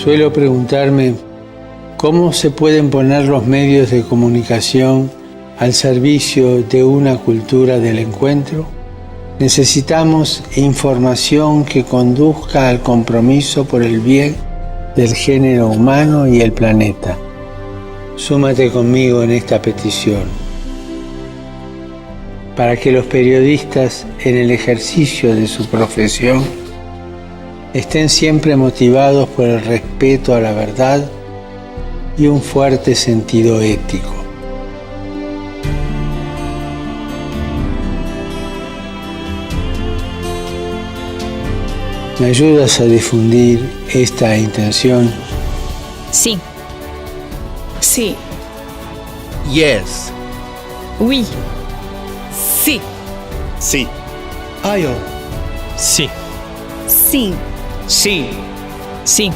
Suelo preguntarme cómo se pueden poner los medios de comunicación al servicio de una cultura del encuentro. Necesitamos información que conduzca al compromiso por el bien del género humano y el planeta. Súmate conmigo en esta petición, para que los periodistas en el ejercicio de su profesión estén siempre motivados por el respeto a la verdad y un fuerte sentido ético. ¿Me ayudas a difundir esta intención? Sí. Sí. Yes. Oui. Sí. Sí. Ayo. Sí. Sí. Sí. Sí.